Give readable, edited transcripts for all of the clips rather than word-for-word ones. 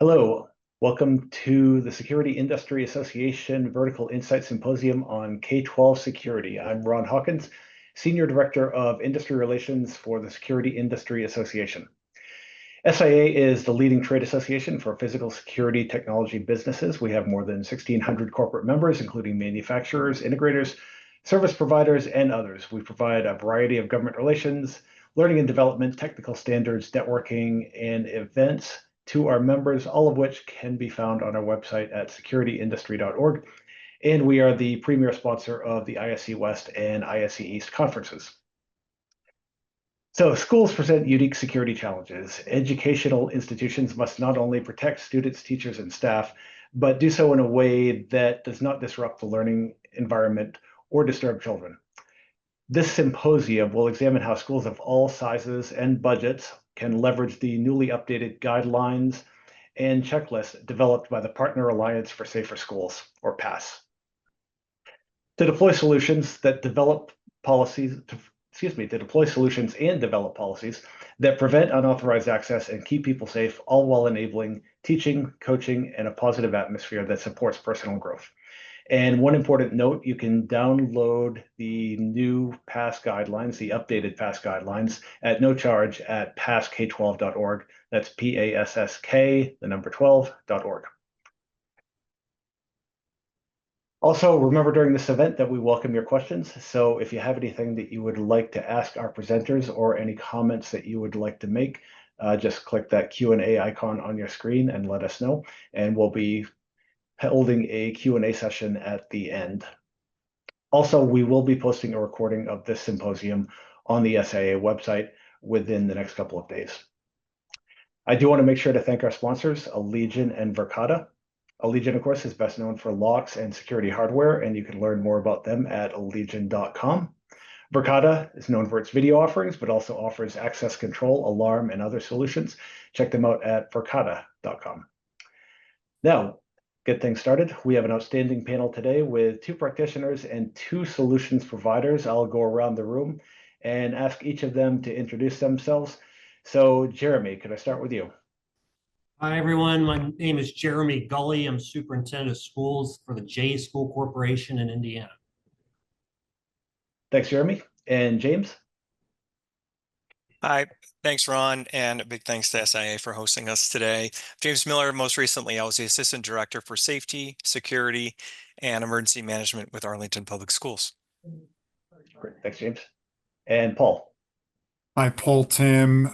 Hello, welcome to the Security Industry Association Vertical Insight Symposium on K-12 Security. I'm Ron Hawkins, Senior Director of Industry Relations for the Security Industry Association. SIA is the leading trade association for physical security technology businesses. We have more than 1,600 corporate members, including manufacturers, integrators, service providers, and others. We provide a variety of government relations, learning and development, technical standards, networking, and events to our members, all of which can be found on our website at securityindustry.org. And we are the premier sponsor of the ISC West and ISC East conferences. So schools present unique security challenges. Educational institutions must not only protect students, teachers, and staff, but do so in a way that does not disrupt the learning environment or disturb children. This symposium will examine how schools of all sizes and budgets can leverage the newly updated guidelines and checklists developed by the Partner Alliance for Safer Schools, or PASS, to deploy solutions and develop policies that prevent unauthorized access and keep people safe, all while enabling teaching, coaching, and a positive atmosphere that supports personal growth. And one important note, you can download the new PASS guidelines, the updated PASS guidelines, at no charge at passk12.org. That's PASSK, the number 12.org. Also, remember during this event that we welcome your questions. So if you have anything that you would like to ask our presenters or any comments that you would like to make, just click that Q&A icon on your screen and let us know. And we'll be holding a Q&A session at the end. Also, we will be posting a recording of this symposium on the SIA website within the next couple of days. I do want to make sure to thank our sponsors, Allegion and Verkada. Allegion, of course, is best known for locks and security hardware, and you can learn more about them at allegion.com. Verkada is known for its video offerings, but also offers access control, alarm, and other solutions. Check them out at verkada.com. Now, get things started. We have an outstanding panel today with 2 practitioners and 2 solutions providers. I'll go around the room and ask each of them to introduce themselves. So Jeremy, could I start with you? Hi, everyone. My name is Jeremy Gully. I'm Superintendent of Schools for the J School Corporation in Indiana. Thanks, Jeremy. And James? Hi, thanks, Ron, and a big thanks to SIA for hosting us today. James Miller, most recently, I was the Assistant Director for Safety, Security, and Emergency Management with Arlington Public Schools. Great, thanks, James. And Paul? Hi, Paul Tim,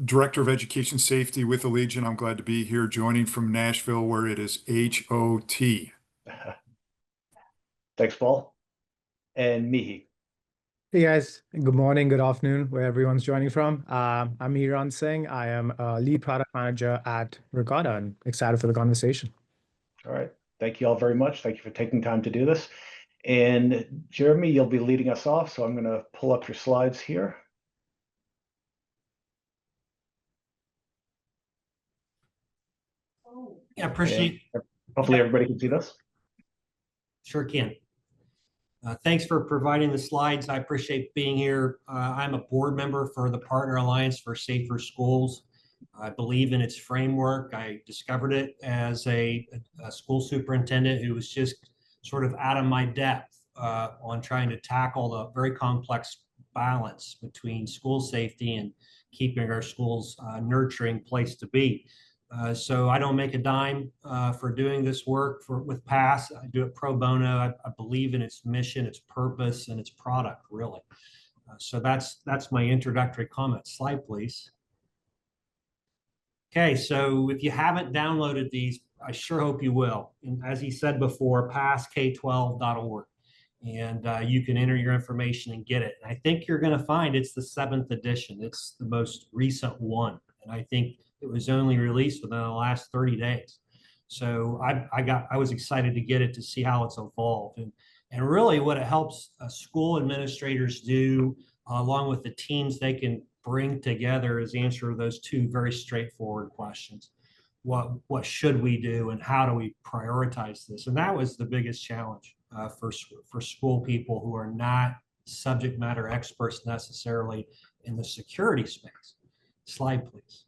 Director of Education Safety with Allegion. I'm glad to be here joining from Nashville, where it is HOT. Thanks, Paul. And Mihi? Hey guys, good morning, good afternoon, where everyone's joining from. I'm Hiran Singh. I am a lead product manager at Verkada and excited for the conversation. All right. Thank you all very much. Thank you for taking time to do this. And Jeremy, you'll be leading us off, so I'm going to pull up your slides here. Yeah, appreciate. Hopefully everybody can see this. Sure can. Thanks for providing the slides. I appreciate being here. I'm a board member for the Partner Alliance for Safer Schools. I believe in its framework. I discovered it as a school superintendent who was just sort of out of my depth on trying to tackle the very complex balance between school safety and keeping our schools a nurturing place to be. So I don't make a dime for doing this work with PASS. I do it pro bono. I believe in its mission, its purpose, and its product, really. So that's my introductory comment. Slide, please. Okay, so if you haven't downloaded these, I sure hope you will. And as he said before, passk12.org. And you can enter your information and get it. And I think you're going to find it's the 7th edition. It's the most recent one. And I think it was only released within the last 30 days. So I was excited to get it to see how it's evolved. And really what it helps school administrators do, along with the teams they can bring together, is answer those 2 very straightforward questions. What should we do and how do we prioritize this? And that was the biggest challenge for school people who are not subject matter experts necessarily in the security space. Slide, please.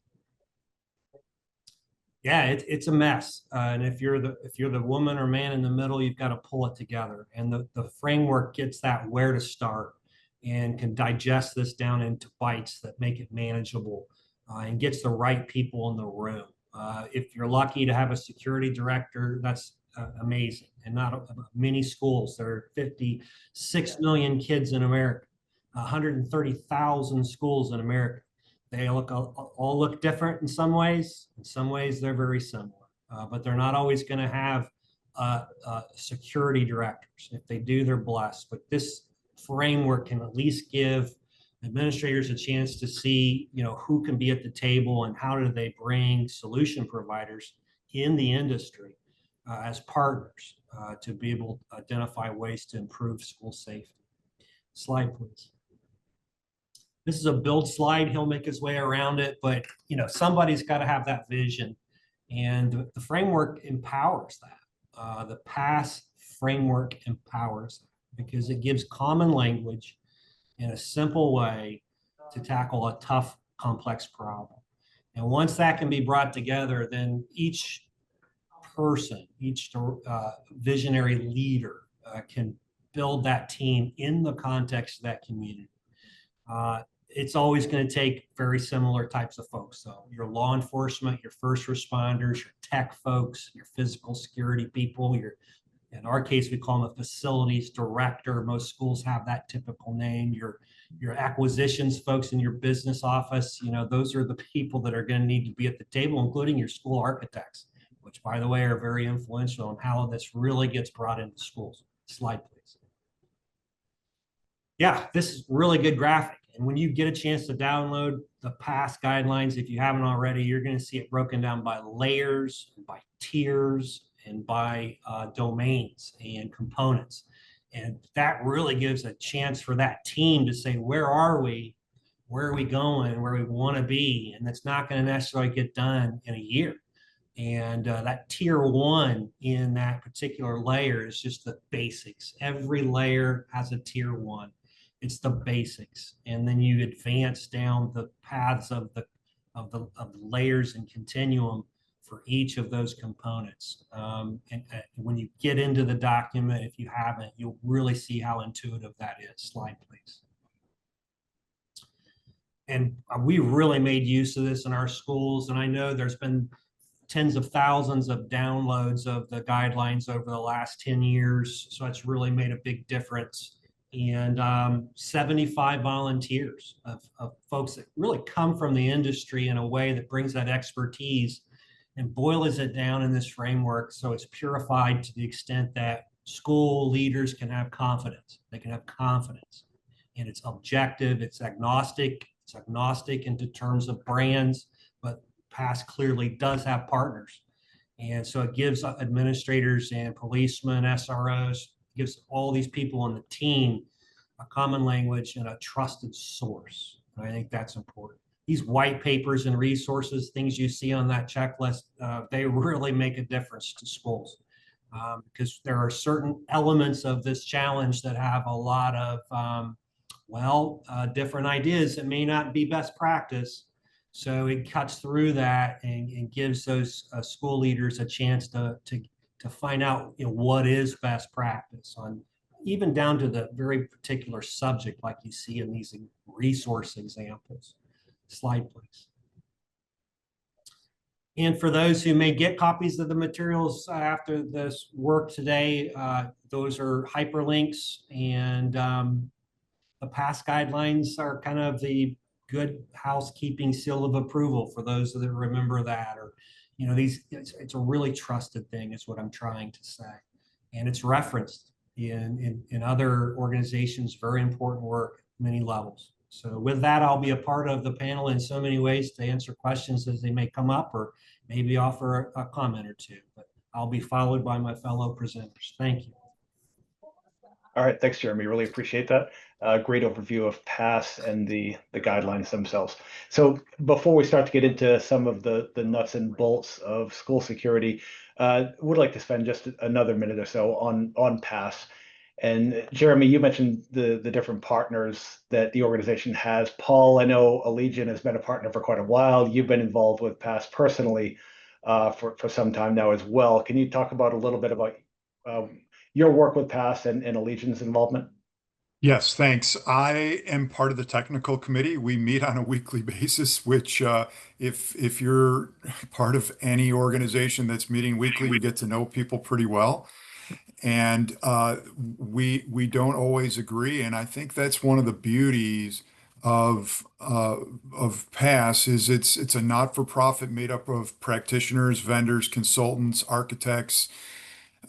Yeah, it's a mess. And if you're the woman or man in the middle, you've got to pull it together. And the framework gets that where to start and can digest this down into bites that make it manageable and gets the right people in the room. If you're lucky to have a security director, that's amazing. And not many schools. There are 56 million kids in America, 130,000 schools in America. They all look different in some ways. In some ways, they're very similar, but they're not always going to have security directors. If they do, they're blessed. But this framework can at least give administrators a chance to see, who can be at the table and how do they bring solution providers in the industry as partners to be able to identify ways to improve school safety. Slide, please. This is a build slide. He'll make his way around it, but somebody's got to have that vision, and the framework empowers that. The PASS framework empowers that because it gives common language in a simple way to tackle a tough, complex problem. And once that can be brought together, then each person, each visionary leader can build that team in the context of that community. It's always going to take very similar types of folks. So your law enforcement, your first responders, your tech folks, your physical security people, in our case, we call them a facilities director. Most schools have that typical name. Your acquisitions folks in your business office, those are the people that are going to need to be at the table, including your school architects, which, by the way, are very influential in how this really gets brought into schools. Slide, please. Yeah, this is really good graphic. And when you get a chance to download the PASS guidelines, if you haven't already, you're going to see it broken down by layers, by tiers, and by domains and components. And that really gives a chance for that team to say, where are we? Where are we going? Where we want to be? And that's not going to necessarily get done in a year. And that tier one in that particular layer is just the basics. Every layer has a tier one. It's the basics, and then you advance down the paths of the layers and continuum for each of those components. And when you get into the document, if you haven't, you'll really see how intuitive that is. Slide, please. And we really made use of this in our schools, and I know there's been tens of thousands of downloads of the guidelines over the last 10 years, so it's really made a big difference. And 75 volunteers of folks that really come from the industry in a way that brings that expertise and boils it down in this framework so it's purified to the extent that school leaders can have confidence. They can have confidence. And it's objective, it's agnostic into terms of brands, but PASS clearly does have partners. And so it gives administrators and policemen, SROs, gives all these people on the team a common language and a trusted source. And I think that's important. These white papers and resources, things you see on that checklist, they really make a difference to schools because there are certain elements of this challenge that have a lot of, different ideas that may not be best practice. So it cuts through that and gives those school leaders a chance to find out what is best practice on even down to the very particular subject like you see in these resource examples. Slide, please. And for those who may get copies of the materials after this work today, those are hyperlinks, and the PASS guidelines are kind of the good housekeeping seal of approval for those that remember that, or it's a really trusted thing is what I'm trying to say, and it's referenced in other organizations, very important work, many levels. So with that, I'll be a part of the panel in so many ways to answer questions as they may come up, or maybe offer a comment or two, but I'll be followed by my fellow presenters. Thank you. All right, thanks, Jeremy. Really appreciate that. Great overview of PASS and the guidelines themselves. So before we start to get into some of the nuts and bolts of school security, would like to spend just another minute or so on PASS. And Jeremy, you mentioned the different partners that the organization has. Paul, I know Allegiant has been a partner for quite a while. You've been involved with PASS personally. for some time now as well. Can you talk about a little bit about your work with PASS and Allegion's involvement? Yes, thanks. I am part of the technical committee. We meet on a weekly basis, which if you're part of any organization that's meeting weekly, you get to know people pretty well. And we don't always agree. And I think that's one of the beauties of PASS is it's a not-for-profit made up of practitioners, vendors, consultants, architects,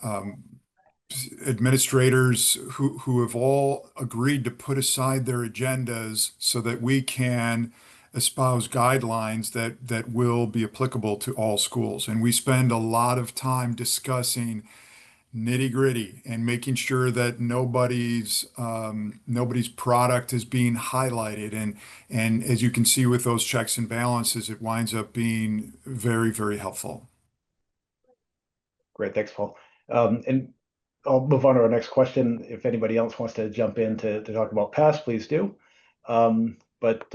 um, administrators who have all agreed to put aside their agendas so that we can espouse guidelines that will be applicable to all schools. And we spend a lot of time discussing nitty-gritty and making sure that nobody's product is being highlighted. And as you can see with those checks and balances, it winds up being very, very helpful. Great, thanks, Paul. And I'll move on to our next question. If anybody else wants to jump in to talk about PASS, please do. But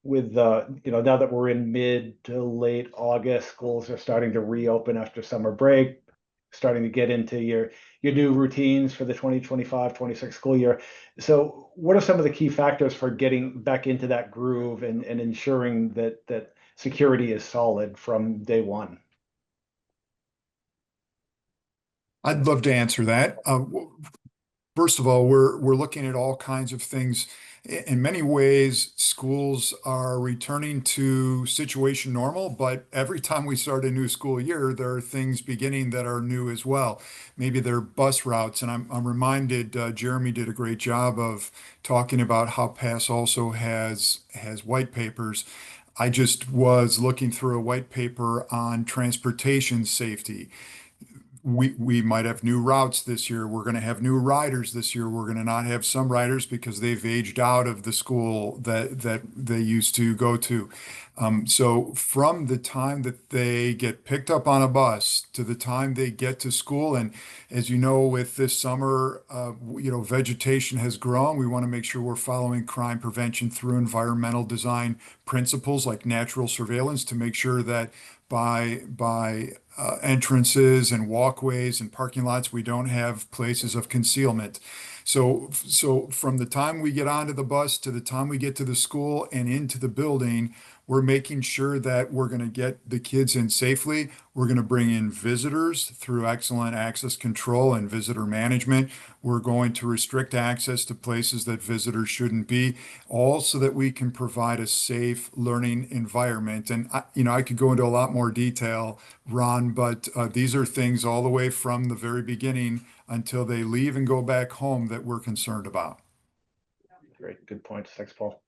with now that we're in mid to late August, schools are starting to reopen after summer break, starting to get into your new routines for the 2025-26 school year. So what are some of the key factors for getting back into that groove and ensuring that security is solid from day one? I'd love to answer that. First of all, we're looking at all kinds of things. In many ways, schools are returning to situation normal, but every time we start a new school year, there are things beginning that are new as well. Maybe they're bus routes, and I'm reminded Jeremy did a great job of talking about how PASS also has white papers. I just was looking through a white paper on transportation safety. We might have new routes this year. We're going to have new riders this year. We're going to not have some riders because they've aged out of the school that they used to go to. So from the time that they get picked up on a bus to the time they get to school, and as you know, with this summer, vegetation has grown. We want to make sure we're following crime prevention through environmental design principles like natural surveillance to make sure that by entrances and walkways and parking lots, we don't have places of concealment. So from the time we get onto the bus to the time we get to the school and into the building, we're making sure that we're going to get the kids in safely. We're going to bring in visitors through excellent access control and visitor management. We're going to restrict access to places that visitors shouldn't be, all so that we can provide a safe learning environment. And I could go into a lot more detail, Ron, but these are things all the way from the very beginning until they leave and go back home that we're concerned about. Great, good points. Thanks, Paul.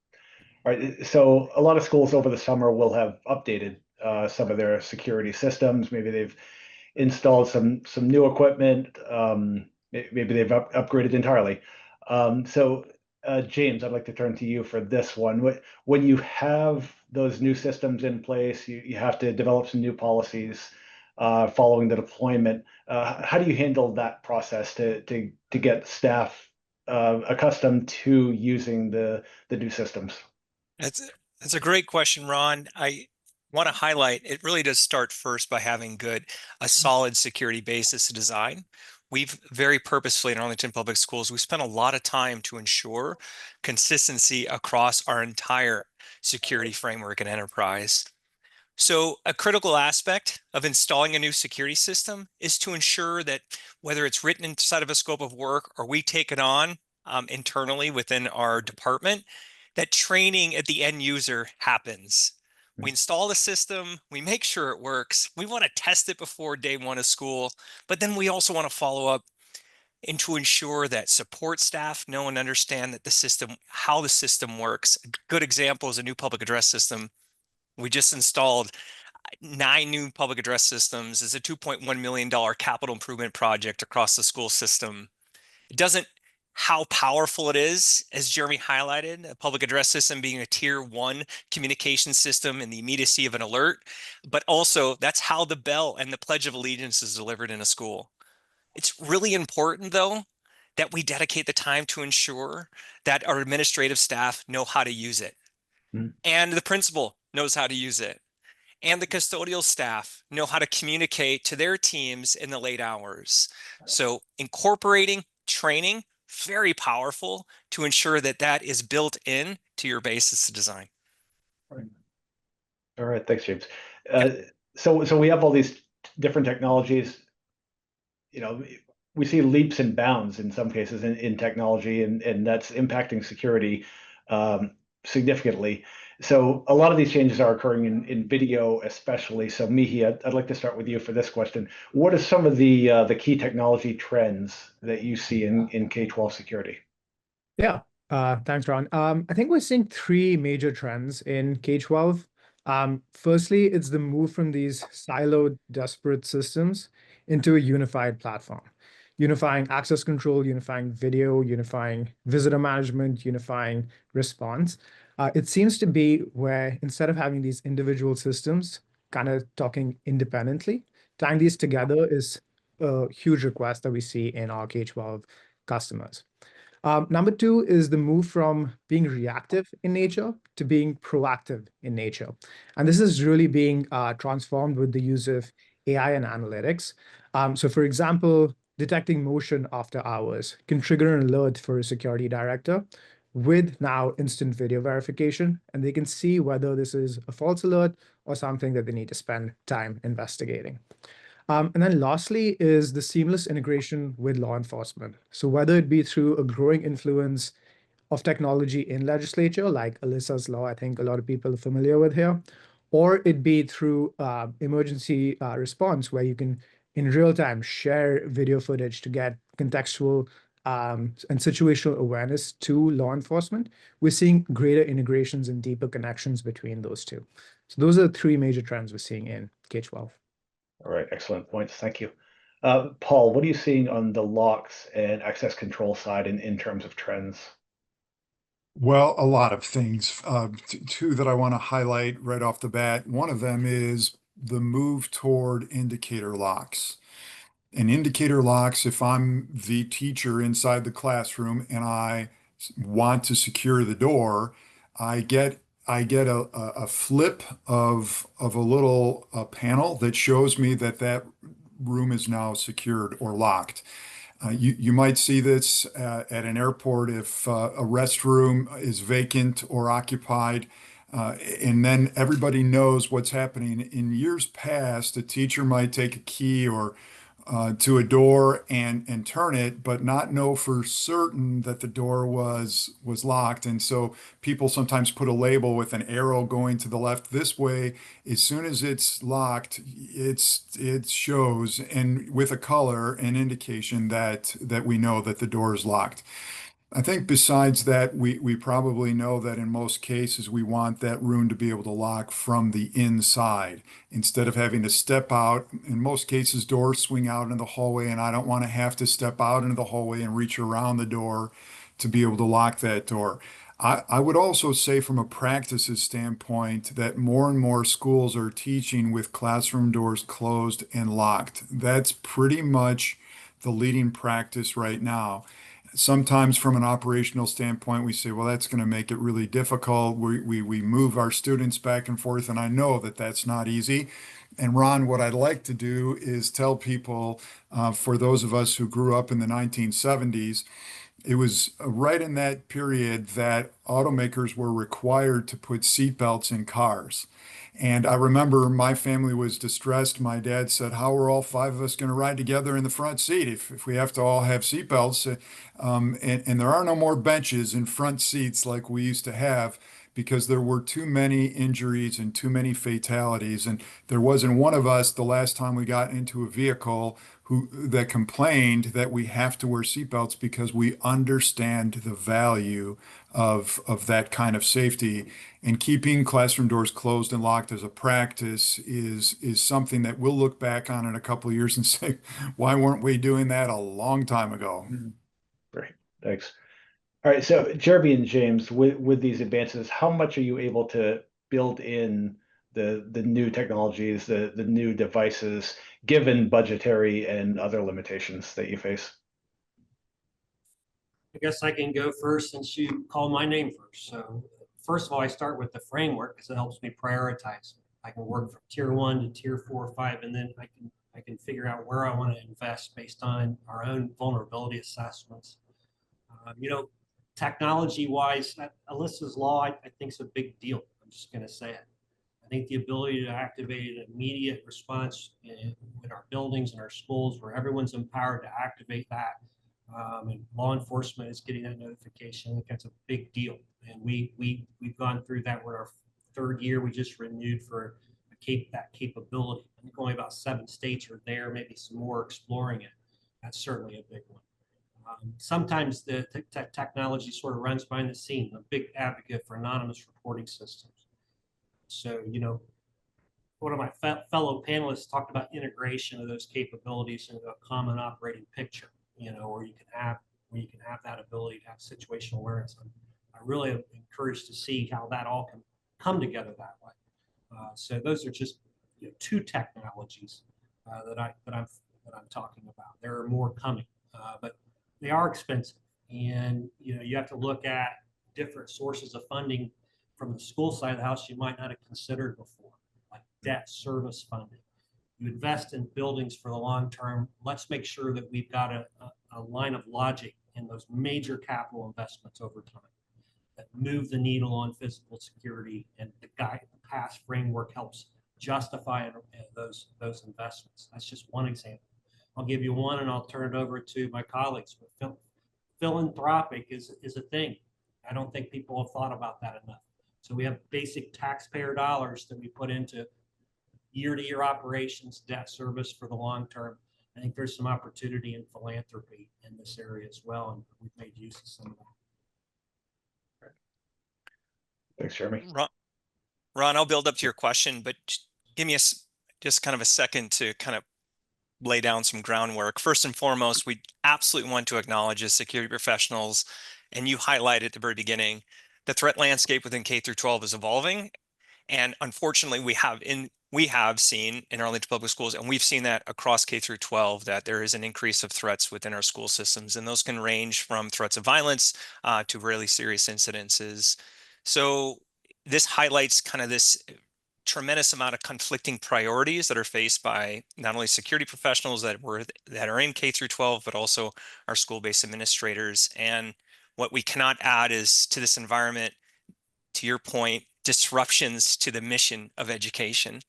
All right, so a lot of schools over the summer will have updated some of their security systems. Maybe they've installed some new equipment. Maybe they've upgraded entirely. James, I'd like to turn to you for this one. When you have those new systems in place, you have to develop some new policies following the deployment. How do you handle that process to get staff accustomed to using the new systems? That's a great question, Ron. I want to highlight it really does start first by having a solid security basis to design. We've very purposefully in Arlington Public Schools, we spent a lot of time to ensure consistency across our entire security framework and enterprise. So a critical aspect of installing a new security system is to ensure that whether it's written inside of a scope of work or we take it on internally within our department, that training at the end user happens. We install the system, we make sure it works. We want to test it before day one of school, but then we also want to follow up and to ensure that support staff know and understand that how the system works. A good example is a new public address system. We just installed 9 new public address systems. It's a $2.1 million capital improvement project across the school system. It doesn't how powerful it is, as Jeremy highlighted, a public address system being a tier 1 communication system in the immediacy of an alert, but also that's how the bell and the Pledge of Allegiance is delivered in a school. It's really important, though, that we dedicate the time to ensure that our administrative staff know how to use it and the principal knows how to use it. and the custodial staff know how to communicate to their teams in the late hours. So incorporating training, very powerful to ensure that that is built in to your basis design. Right. All right, thanks, James. Yep. So we have all these different technologies. We see leaps and bounds in some cases in technology, and that's impacting security significantly. So a lot of these changes are occurring in video, especially. So Mihi, I'd like to start with you for this question. What are some of the key technology trends that you see in K-12 security? Yeah, thanks, Ron. I think we're seeing three major trends in K-12. Firstly, it's the move from these siloed, disparate systems into a unified platform, unifying access control, unifying video, unifying visitor management, unifying response. It seems to be where instead of having these individual systems kind of talking independently, tying these together is a huge request that we see in our K-12 customers. Number two is the move from being reactive in nature to being proactive in nature. And this is really being transformed with the use of AI and analytics. So for example, detecting motion after hours can trigger an alert for a security director with now instant video verification, and they can see whether this is a false alert or something that they need to spend time investigating. And then lastly is the seamless integration with law enforcement. So whether it be through a growing influence of technology in legislature, like Alyssa's law, I think a lot of people are familiar with here, or it be through emergency response, where you can in real time share video footage to get contextual and situational awareness to law enforcement. We're seeing greater integrations and deeper connections between those two. So those are the three major trends we're seeing in K-12. All right, excellent points. Thank you. Paul, what are you seeing on the locks and access control side in terms of trends? Well, a lot of things. Two that I want to highlight right off the bat. One of them is the move toward indicator locks. And indicator locks, if I'm the teacher inside the classroom and I want to secure the door, I get a flip of a little panel that shows me that that room is now secured or locked. You might see this at an airport if a restroom is vacant or occupied, and then everybody knows what's happening. In years past, a teacher might take a key or to a door and turn it, but not know for certain that the door was locked. And so people sometimes put a label with an arrow going to the left this way. As soon as it's locked, it shows and with a color an indication that we know that the door is locked. I think besides that, we probably know that in most cases we want that room to be able to lock from the inside instead of having to step out. In most cases, doors swing out in the hallway, and I don't want to have to step out into the hallway and reach around the door to be able to lock that door. I would also say from a practices standpoint that more and more schools are teaching with classroom doors closed and locked. That's pretty much the leading practice right now. Sometimes from an operational standpoint, we say, well, that's going to make it really difficult. We move our students back and forth, and I know that that's not easy. And Ron, what I'd like to do is tell people, for those of us who grew up in the 1970s, it was right in that period that automakers were required to put seatbelts in cars. And I remember my family was distressed. My dad said, how are all five of us going to ride together in the front seat if we have to all have seatbelts? And there are no more benches in front seats like we used to have because there were too many injuries and too many fatalities. And there wasn't one of us the last time we got into a vehicle that complained that we have to wear seatbelts because we understand the value of that kind of safety. And keeping classroom doors closed and locked as a practice is something that we'll look back on in a couple of years and say, why weren't we doing that a long time ago? Great, thanks. All right, so Jeremy and James, with these advances, how much are you able to build in the new technologies, the new devices, given budgetary and other limitations that you face? I guess I can go first since you called my name first. So first of all, I start with the framework because it helps me prioritize. I can work from tier 1 to tier 4 or 5, and then I can figure out where I want to invest based on our own vulnerability assessments. You know, technology-wise, Alyssa's law, I think is a big deal. I'm just going to say it. I think the ability to activate an immediate response in our buildings and our schools, where everyone's empowered to activate that, and law enforcement is getting that notification, I think that's a big deal. And we've gone through that. We're our 3rd year. We just renewed for that capability. I think only about 7 states are there, maybe some more exploring it. That's certainly a big one. Sometimes the technology sort of runs behind the scene. I'm a big advocate for anonymous reporting systems. So, you know, one of my fellow panelists talked about integration of those capabilities into a common operating picture, you know, where you can have that ability to have situational awareness. I really am encouraged to see how that all can come together that way. So those are just, you know, 2 technologies that I'm talking about. There are more coming, but they are expensive, and you know, you have to look at different sources of funding from the school side of the house you might not have considered before, like debt service funding. You invest in buildings for the long term. Let's make sure that we've got a line of logic in those major capital investments over time that move the needle on physical security, and the past framework helps justify those investments. That's just one example. I'll give you one, and I'll turn it over to my colleagues. But philanthropic is a thing. I don't think people have thought about that enough. So we have basic taxpayer dollars that we put into year-to-year operations, debt service for the long term. I think there's some opportunity in philanthropy in this area as well, and we've made use of some of that. Thanks, Jeremy. Ron, I'll build up to your question, but give me just kind of a second to kind of lay down some groundwork. First and foremost, we absolutely want to acknowledge as security professionals, and you highlighted at the very beginning, the threat landscape within K through 12 is evolving. And unfortunately, we have seen in Arlington Public Schools, and we've seen that across K through 12, that there is an increase of threats within our school systems. And those can range from threats of violence to really serious incidences. So this highlights kind of this tremendous amount of conflicting priorities that are faced by not only security professionals that are in K through 12, but also our school-based administrators. And what we cannot add is to this environment, to your point, disruptions to the mission of education.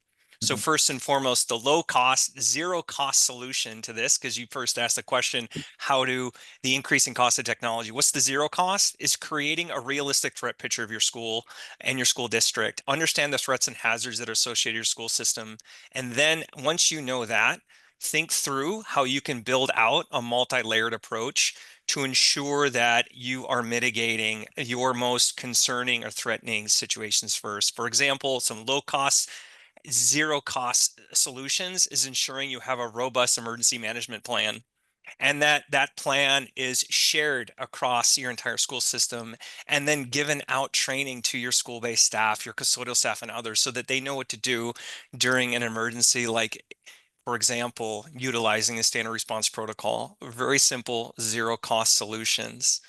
So first and foremost, the low cost, 0 cost solution to this, because you first asked the question, how do the increasing cost of technology, what's the 0 cost? Is creating a realistic threat picture of your school and your school district. Understand the threats and hazards that are associated with your school system. And then once you know that, think through how you can build out a multi-layered approach to ensure that you are mitigating your most concerning or threatening situations first. For example, some low cost, 0 cost solutions is ensuring you have a robust emergency management plan, and that plan is shared across your entire school system, and then given out training to your school-based staff, your custodial staff, and others, so that they know what to do during an emergency, like, for example, utilizing the standard response protocol. Very simple, 0 cost solutions.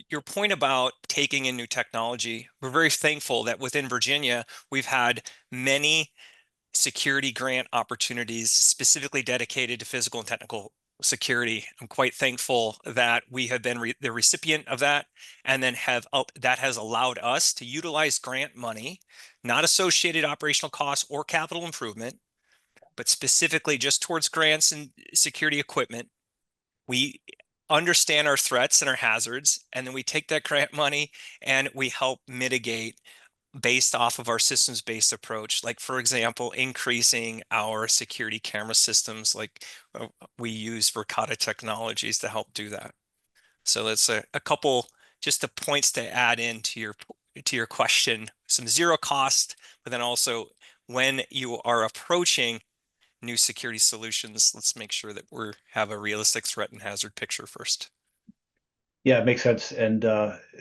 Your point about taking in new technology, we're very thankful that within Virginia, we've had many security grant opportunities specifically dedicated to physical and technical security. I'm quite thankful that we have been the recipient of that, and then that has allowed us to utilize grant money, not associated operational costs or capital improvement, but specifically just towards grants and security equipment. We understand our threats and our hazards, and then we take that grant money and we help mitigate based off of our systems-based approach. Like, for example, increasing our security camera systems, like we use Verkada Technologies to help do that. So that's a couple just the points to add into your question. Some 0 cost, but then also when you are approaching new security solutions, let's make sure that we have a realistic threat and hazard picture first. Yeah, it makes sense. And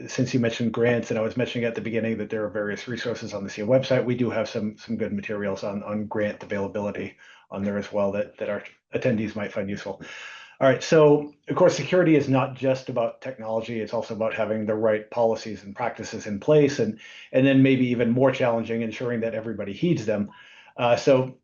since you mentioned grants, and I was mentioning at the beginning that there are various resources on the CIA website, we do have some good materials on grant availability on there as well that our attendees might find useful. All right. So, of course, security is not just about technology. It's also about having the right policies and practices in place, and then maybe even more challenging, ensuring that everybody heeds them. So,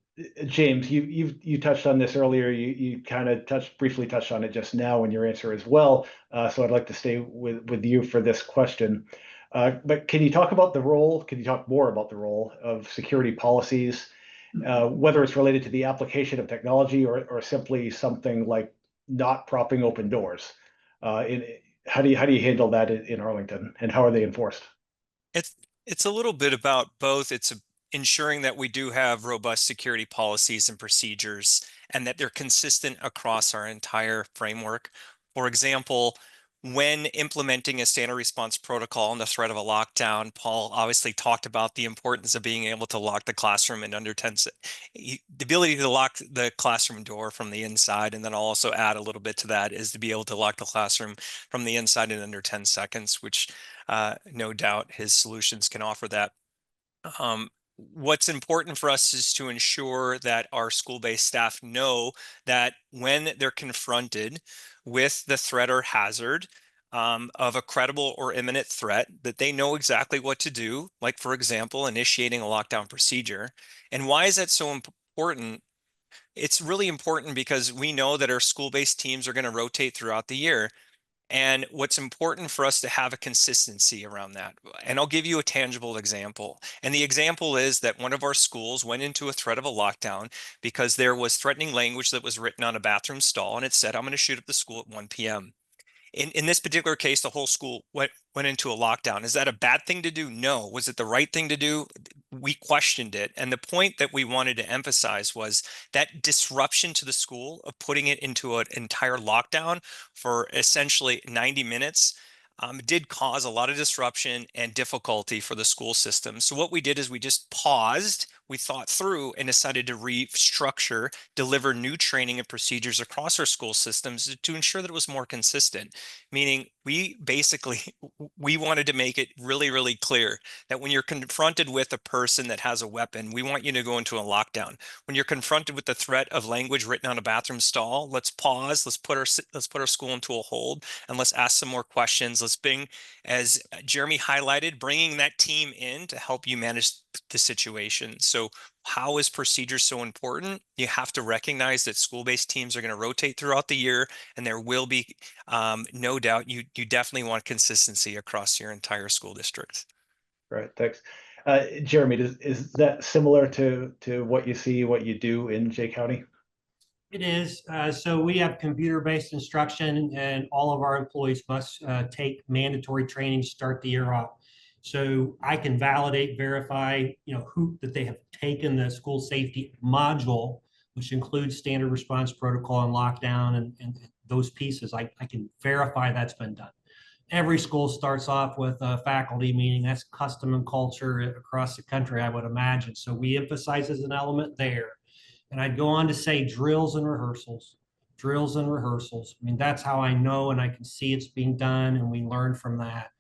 James, you touched on this earlier. You kind of briefly touched on it just now in your answer as well. So, I'd like to stay with you for this question. But can you talk about the role? Can you talk more about the role of security policies, whether it's related to the application of technology or simply something like not propping open doors? How do you handle that in Arlington, and how are they enforced? It's it's a little bit about both. Ensuring that we do have robust security policies and procedures and that they're consistent across our entire framework. For example, when implementing a standard response protocol and the threat of a lockdown, Paul obviously talked about the importance of being able to lock the classroom in under 10 the ability to lock the classroom door from the inside. And then I'll also add a little bit to that is to be able to lock the classroom from the inside in under 10 seconds, which no doubt his solutions can offer that. What's important for us is to ensure that our school-based staff know that when they're confronted with the threat or hazard of a credible or imminent threat, that they know exactly what to do, like, for example, initiating a lockdown procedure. And why is that so important? It's really important because we know that our school-based teams are going to rotate throughout the year. And what's important for us to have a consistency around that. And I'll give you a tangible example. And the example is that one of our schools went into a threat of a lockdown because there was threatening language that was written on a bathroom stall, and it said, "I'm going to shoot up the school at 1 p.m." In this particular case, the whole school went into a lockdown. Is that a bad thing to do? No. Was it the right thing to do? We questioned it. And the point that we wanted to emphasize was that disruption to the school of putting it into an entire lockdown for essentially 90 minutes did cause a lot of disruption and difficulty for the school system. So what we did is we just paused, we thought through, and decided to restructure, deliver new training and procedures across our school systems to ensure that it was more consistent. Meaning we wanted to make it really, really clear that when you're confronted with a person that has a weapon, we want you to go into a lockdown. When you're confronted with the threat of language written on a bathroom stall, let's pause, let's put our school into a hold, and let's ask some more questions. Let's bring, as Jeremy highlighted, bringing that team in to help you manage the situation. So how is procedure so important? You have to recognize that school-based teams are going to rotate throughout the year, and there will be no doubt you definitely want consistency across your entire school district. Right. Thanks. Jeremy, is that similar to what you see, what you do in Jay County? It is. So we have computer-based instruction, and all of our employees must take mandatory training to start the year off. So I can validate, verify, that they have taken the school safety module, which includes standard response protocol and lockdown and those pieces. I can verify that's been done. Every school starts off with a faculty meeting. That's custom and culture across the country, I would imagine. So we emphasize as an element there. And I'd go on to say drills and rehearsals, drills and rehearsals. I mean, that's how I know and I can see it's being done, and we learn from that.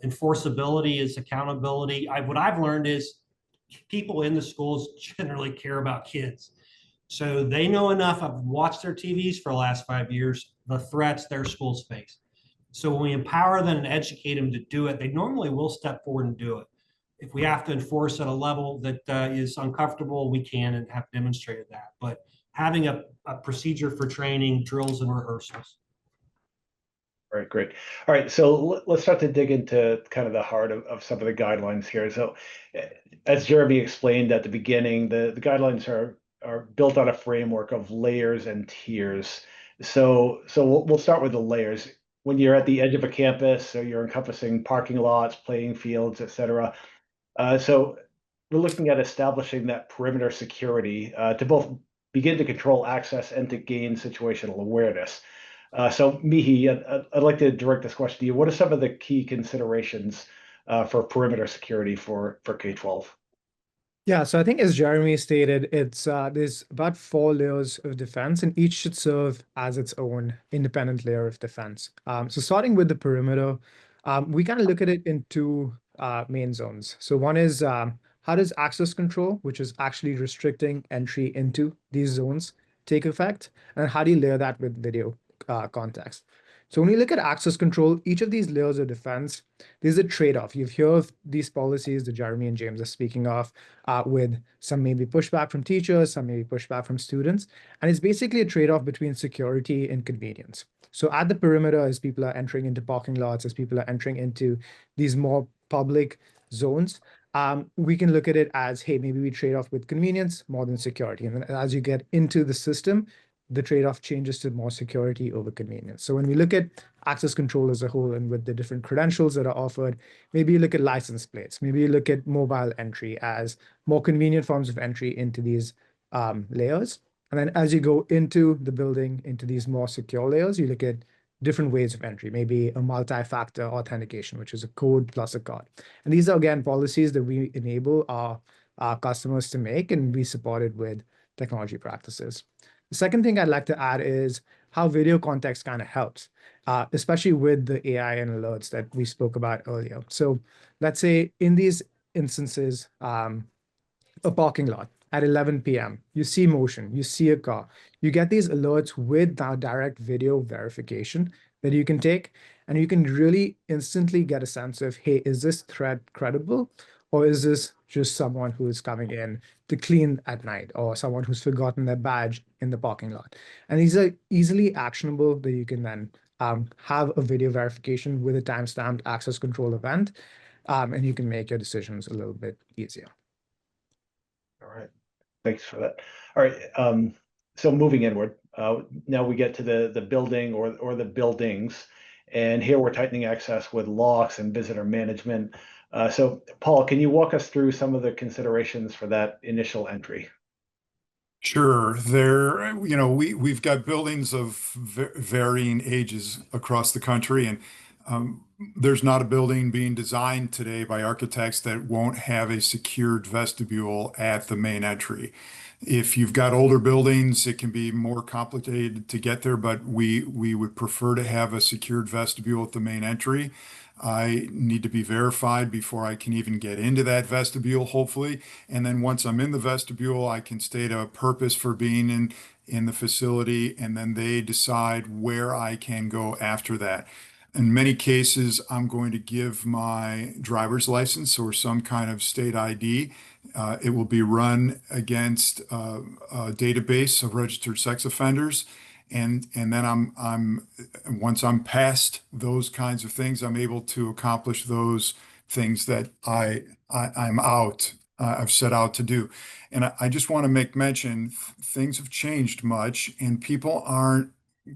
Enforceability is accountability. What I've learned is people in the schools generally care about kids. So they know enough. I've watched their TVs for the last 5 years, the threats their schools face. So when we empower them and educate them to do it, they normally will step forward and do it. If we have to enforce at a level that is uncomfortable, we can and have demonstrated that. But having a procedure for training, drills, and rehearsals. All right, great. All right, so let's start to dig into kind of the heart of some of the guidelines here. So, as Jeremy explained at the beginning, the guidelines are built on a framework of layers and tiers. So we'll start with the layers. When you're at the edge of a campus, so you're encompassing parking lots, playing fields, et cetera. So we're looking at establishing that perimeter security to both begin to control access and to gain situational awareness. So Mihi, I'd like to direct this question to you. What are some of the key considerations for perimeter security for K-12? Yeah, so I think as Jeremy stated, it's there's about 4 layers of defense, and each should serve as its own independent layer of defense. So starting with the perimeter, we kind of look at it in two main zones. So one is how does access control, which is actually restricting entry into these zones, take effect? And how do you layer that with video context? So when you look at access control, each of these layers of defense, there's a trade-off. You've heard of these policies that Jeremy and James are speaking of, with some maybe pushback from teachers, some maybe pushback from students. And it's basically a trade-off between security and convenience. So at the perimeter, as people are entering into parking lots, as people are entering into these more public zones, we can look at it as, hey, maybe we trade off with convenience more than security. And then as you get into the system, the trade-off changes to more security over convenience. So when we look at access control as a whole and with the different credentials that are offered, maybe you look at license plates, maybe you look at mobile entry as more convenient forms of entry into these layers. And then as you go into the building, into these more secure layers, you look at different ways of entry, maybe a multi-factor authentication, which is a code plus a card. And these are, again, policies that we enable our customers to make, and we support it with technology practices. The second thing I'd like to add is how video context kind of helps, especially with the AI and alerts that we spoke about earlier. So let's say in these instances, a parking lot at 11 p.m., you see motion, you see a car, you get these alerts with now direct video verification that you can take, and you can really instantly get a sense of, hey, is this threat credible? Or is this just someone who is coming in to clean at night, or someone who's forgotten their badge in the parking lot? And these are easily actionable that you can then have a video verification with a timestamped access control event, and you can make your decisions a little bit easier. All right. Thanks for that. All right. So moving inward, now we get to the building or the buildings, and here we're tightening access with locks and visitor management. So Paul, can you walk us through some of the considerations for that initial entry? Sure. We've got buildings of varying ages across the country, and there's not a building being designed today by architects that won't have a secured vestibule at the main entry. If you've got older buildings, it can be more complicated to get there, but we would prefer to have a secured vestibule at the main entry. I need to be verified before I can even get into that vestibule, hopefully. And then once I'm in the vestibule, I can state a purpose for being in the facility, and then they decide where I can go after that. In many cases, I'm going to give my driver's license or some kind of state ID. It will be run against a database of registered sex offenders. And then once I'm past those kinds of things, I'm able to accomplish those things that I've set out to do. And I just want to make mention, things have changed much, and people aren't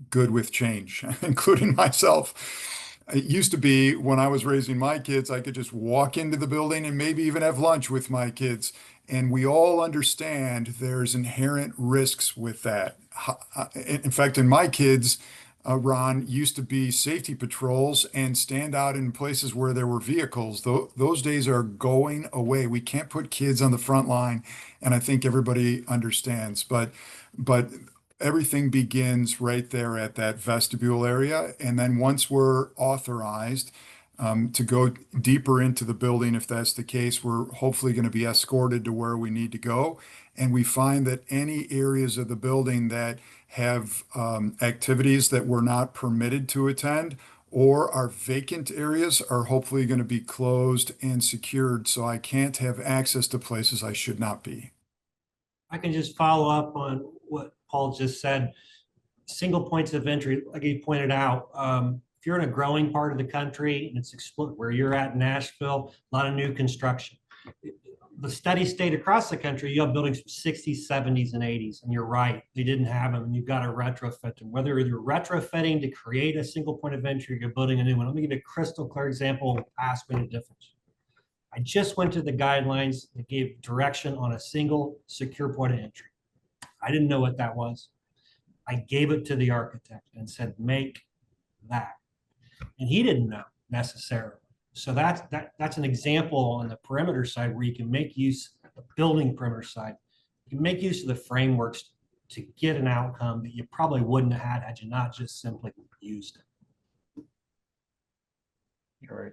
good with change, including myself. It used to be when I was raising my kids, I could just walk into the building and maybe even have lunch with my kids. And we all understand there's inherent risks with that. In fact, in my kids, Ron, used to be safety patrols and stand out in places where there were vehicles. Those days are going away. We can't put kids on the front line, and I think everybody understands. But everything begins right there at that vestibule area. And then once we're authorized to go deeper into the building, if that's the case, we're hopefully going to be escorted to where we need to go. And we find that any areas of the building that have activities that we're not permitted to attend or are vacant areas are hopefully going to be closed and secured, so I can't have access to places I should not be. I can just follow up on what Paul just said. Single points of entry, like you pointed out, if you're in a growing part of the country and it's where you're at in Nashville, a lot of new construction. The steady state across the country, you have buildings from 60s, 70s, and 80s, and you're right, they didn't have them, and you've got to retrofit them. Whether you're retrofitting to create a single point of entry, or you're building a new one. Let me give you a crystal clear example of past being a difference. I just went to the guidelines that gave direction on a single secure point of entry. I didn't know what that was. I gave it to the architect and said, make that. And he didn't know necessarily. So that's an example on the perimeter side where you can make use of the building perimeter side. You can make use of the frameworks to get an outcome that you probably wouldn't have had you not just simply used it. All right.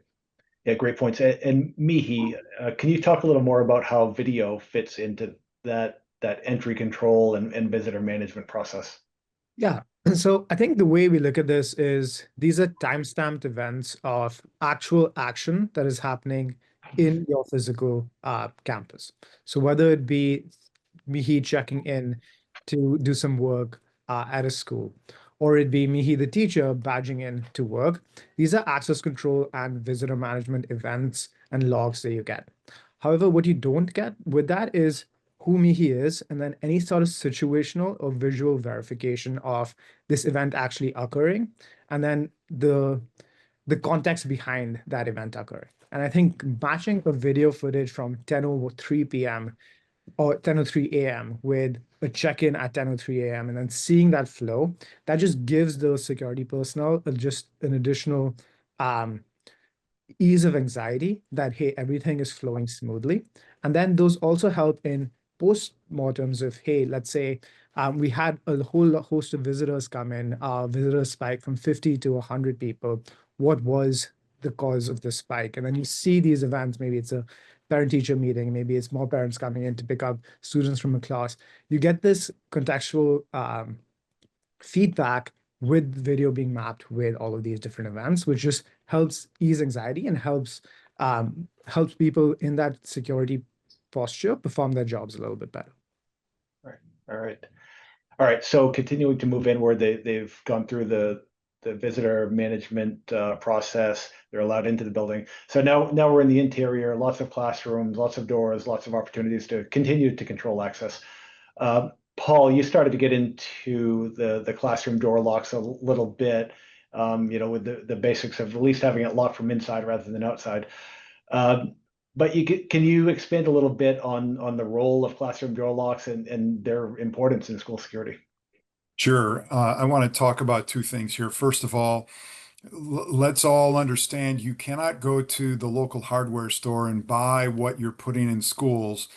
Yeah, great points. And Mihi, can you talk a little more about how video fits into that that entry control and visitor management process? Yeah. So I think the way we look at this is these are timestamped events of actual action that is happening in your physical campus. So whether it be Mihi checking in to do some work at a school, or it be Mihi the teacher badging in to work, these are access control and visitor management events and logs that you get. However, what you don't get with that is who Mihi is, and then any sort of situational or visual verification of this event actually occurring, and then the context behind that event occurring. And I think matching a video footage from 10:03 p.m. or 10:03 a.m. with a check-in at 10:03 a.m. and then seeing that flow, that just gives those security personnel just an additional ease of anxiety that, hey, everything is flowing smoothly. And then those also help in post-mortems of, hey, let's say we had a whole host of visitors come in, visitors spike from 50 to 100 people. What was the cause of the spike? And then you see these events, maybe it's a parent-teacher meeting, maybe it's more parents coming in to pick up students from a class. You get this contextual feedback with video being mapped with all of these different events, which just helps ease anxiety and helps people in that security posture perform their jobs a little bit better. Right. All right. All right. So continuing to move inward, they've gone through the visitor management process. They're allowed into the building. So now we're in the interior. Lots of classrooms, lots of doors, lots of opportunities to continue to control access. Paul, you started to get into the classroom door locks a little bit, with the basics of at least having it locked from inside rather than outside. But can you expand a little bit on the role of classroom door locks and their importance in school security? Sure. I want to talk about two things here. First of all, let's all understand you cannot go to the local hardware store and buy what you're putting in schools.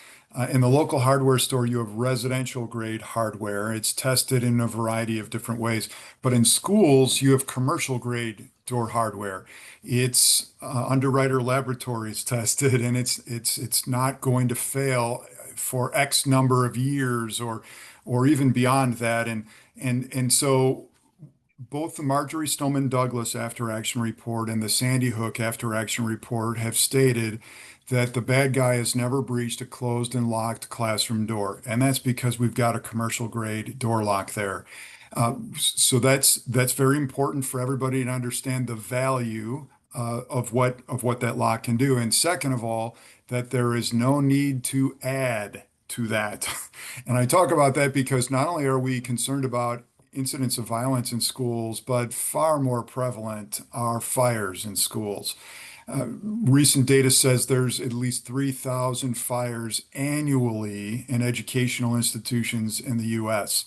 In the local hardware store, you have residential grade hardware. It's tested in a variety of different ways. But in schools, you have commercial grade door hardware. It's Underwriter Laboratories tested, and it's not going to fail for X number of years or even beyond that. And so both the Marjorie Stoneman Douglas after action report and the Sandy Hook after action report have stated that the bad guy has never breached a closed and locked classroom door. And that's because we've got a commercial grade door lock there. So that's very important for everybody to understand the value of what that lock can do. And second of all, that there is no need to add to that. And I talk about that because not only are we concerned about incidents of violence in schools, but far more prevalent are fires in schools. Recent data says there's at least 3,000 fires annually in educational institutions in the US.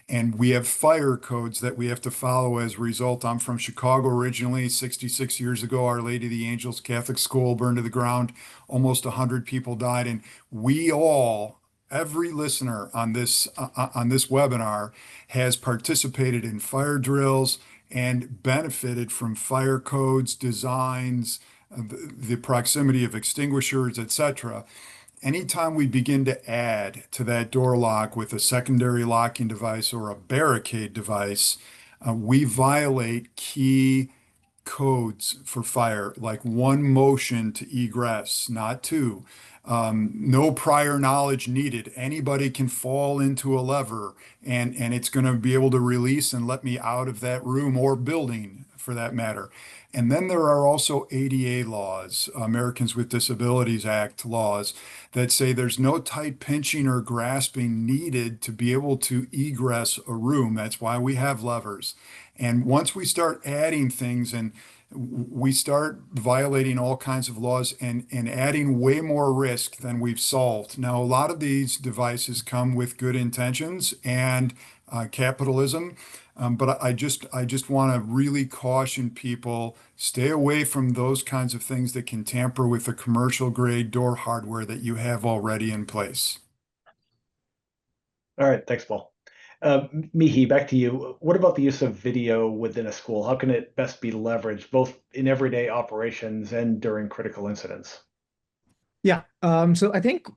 And we have fire codes that we have to follow as a result. I'm from Chicago originally. 66 years ago, Our Lady of the Angels Catholic School burned to the ground. Almost 100 people died. And we all, every listener on this webinar has participated in fire drills and benefited from fire codes, designs, the proximity of extinguishers, etc. Anytime we begin to add to that door lock with a secondary locking device or a barricade device, we violate key codes for fire, like one motion to egress, not two. No prior knowledge needed. Anybody can fall into a lever and it's going to be able to release and let me out of that room or building for that matter. And then there are also ADA laws, Americans with Disabilities Act laws, that say there's no tight pinching or grasping needed to be able to egress a room. That's why we have levers. And once we start adding things and we start violating all kinds of laws and adding way more risk than we've solved. Now, a lot of these devices come with good intentions and capitalism, but I just want to really caution people, stay away from those kinds of things that can tamper with the commercial grade door hardware that you have already in place. All right. Thanks, Paul. Mihi, back to you. What about the use of video within a school? How can it best be leveraged both in everyday operations and during critical incidents? Yeah. So I think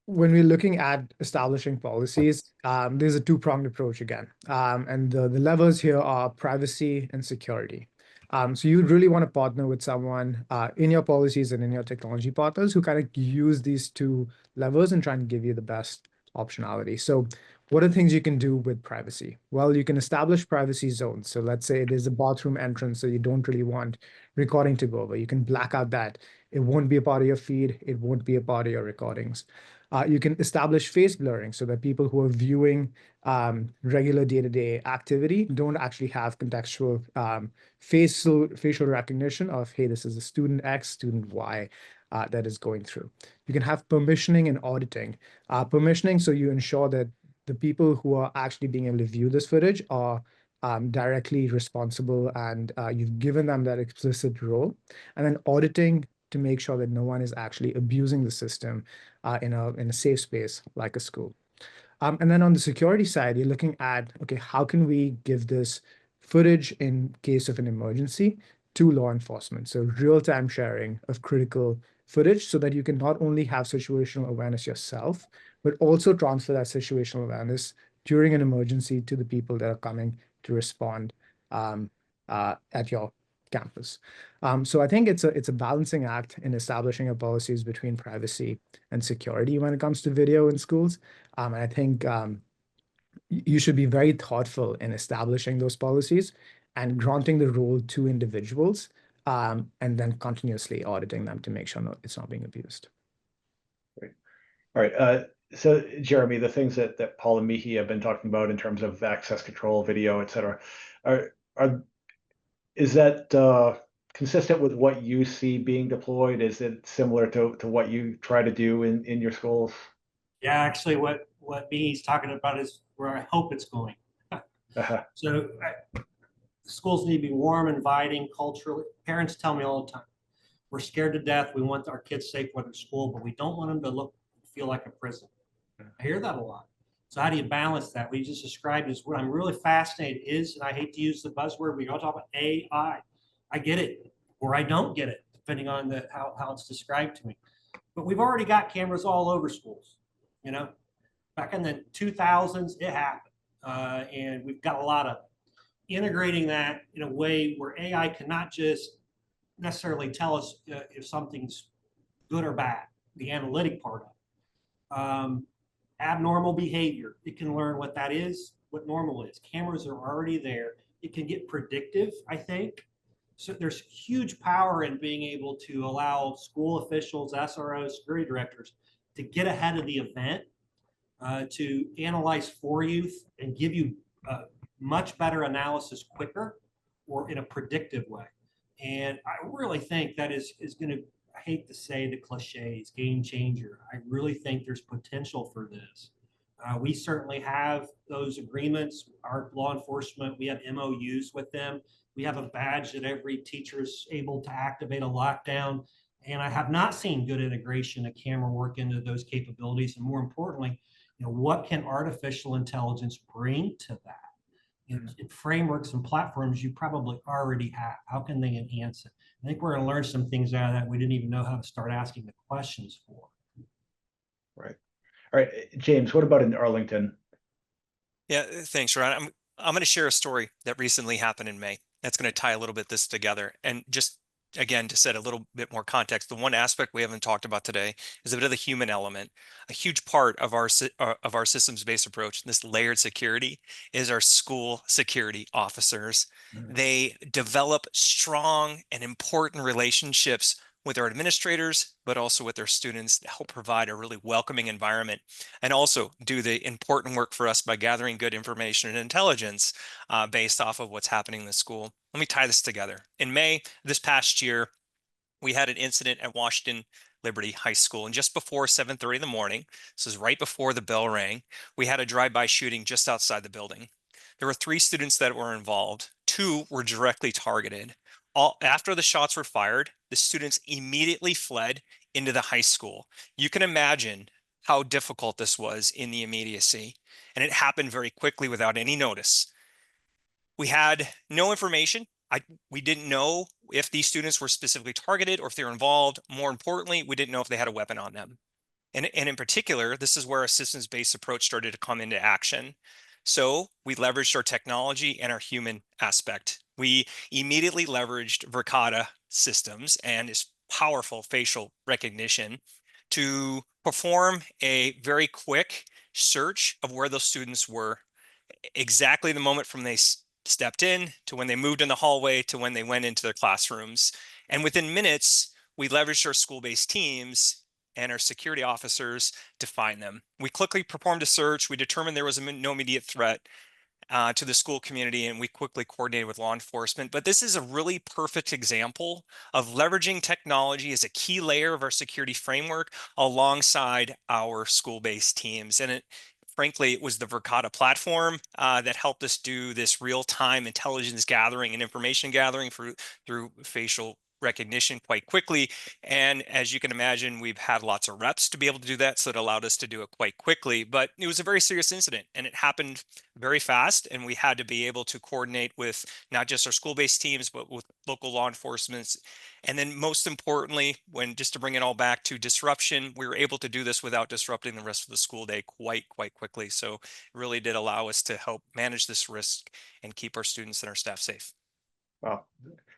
when we're looking at establishing policies, there's a two-pronged approach again. And the levers here are privacy and security. So you'd really want to partner with someone in your policies and in your technology partners who kind of use these two levers and try and give you the best optionality. So what are things you can do with privacy? Well, you can establish privacy zones. So let's say it is a bathroom entrance, so you don't really want recording to go over. You can black out that. It won't be a part of your feed. It won't be a part of your recordings. You can establish face blurring so that people who are viewing regular day-to-day activity don't actually have contextual facial recognition of, hey, this is a student X, student Y that is going through. You can have permissioning and auditing. Permissioning, so you ensure that the people who are actually being able to view this footage are directly responsible and you've given them that explicit role. And then auditing to make sure that no one is actually abusing the system in a safe space like a school. And then on the security side, you're looking at, okay, how can we give this footage in case of an emergency to law enforcement? So real-time sharing of critical footage so that you can not only have situational awareness yourself, but also transfer that situational awareness during an emergency to the people that are coming to respond at your campus. So I think it's a balancing act in establishing our policies between privacy and security when it comes to video in schools. And I think you should be very thoughtful in establishing those policies and granting the role to individuals, and then continuously auditing them to make sure it's not being abused. Great. All right. So Jeremy, the things that Paul and Mihi have been talking about in terms of access control, video, et cetera, is that consistent with what you see being deployed? Is it similar to what you try to do in your schools? Yeah, actually, what Mihi's talking about is where I hope it's going. So schools need to be warm, inviting, culturally. Parents tell me all the time, we're scared to death. We want our kids safe when they're at school, but we don't want them to feel like a prison. I hear that a lot. So how do you balance that? What you just described is what I'm really fascinated is, and I hate to use the buzzword, we all talk about AI. I get it, or I don't get it, depending on how it's described to me. But we've already got cameras all over schools. You know, back in the 2000s, it happened. And we've got a lot of integrating that in a way where AI cannot just necessarily tell us if something's good or bad, the analytic part of it. Abnormal behavior, it can learn what that is, what normal is. Cameras are already there. It can get predictive, I think. So there's huge power in being able to allow school officials, SROs, security directors to get ahead of the event, to analyze for you and give you much better analysis quicker or in a predictive way. And I really think that is going to, I hate to say the cliches, game changer. I really think there's potential for this. We certainly have those agreements. Our law enforcement, we have MOUs with them. We have a badge that every teacher is able to activate a lockdown. And I have not seen good integration of camera work into those capabilities. And more importantly, what can artificial intelligence bring to that? In frameworks and platforms you probably already have. How can they enhance it? I think we're going to learn some things out of that we didn't even know how to start asking the questions for. Right. All right, James, what about in Arlington? Yeah, thanks, Ron. I'm going to share a story that recently happened in May. That's going to tie a little bit this together. And just again, to set a little bit more context, the one aspect we haven't talked about today is a bit of the human element. A huge part of our systems-based approach, this layered security, is our school security officers. They develop strong and important relationships with our administrators, but also with their students to help provide a really welcoming environment and also do the important work for us by gathering good information and intelligence based off of what's happening in the school. Let me tie this together. In May this past year, we had an incident at Washington Liberty High School, and just before 7:30 in the morning, this is right before the bell rang, we had a drive-by shooting just outside the building. There were 3 students that were involved. 2 were directly targeted. After the shots were fired, the students immediately fled into the high school. You can imagine how difficult this was in the immediacy, and it happened very quickly without any notice. We had no information. We didn't know if these students were specifically targeted or if they were involved. More importantly, we didn't know if they had a weapon on them. And in particular, this is where a systems-based approach started to come into action. So we leveraged our technology and our human aspect. We immediately leveraged Verkada systems and its powerful facial recognition to perform a very quick search of where those students were, exactly the moment from they stepped in to when they moved in the hallway to when they went into their classrooms. And within minutes, we leveraged our school-based teams and our security officers to find them. We quickly performed a search. We determined there was no immediate threat to the school community, and we quickly coordinated with law enforcement. But this is a really perfect example of leveraging technology as a key layer of our security framework alongside our school-based teams. And frankly, it was the Verkada platform that helped us do this real-time intelligence gathering and information gathering through facial recognition quite quickly. And as you can imagine, we've had lots of reps to be able to do that, so it allowed us to do it quite quickly. But it was a very serious incident, and it happened very fast, and we had to be able to coordinate with not just our school-based teams, but with local law enforcement. And then most importantly, just to bring it all back to disruption, we were able to do this without disrupting the rest of the school day quite quickly. So it really did allow us to help manage this risk and keep our students and our staff safe. Wow,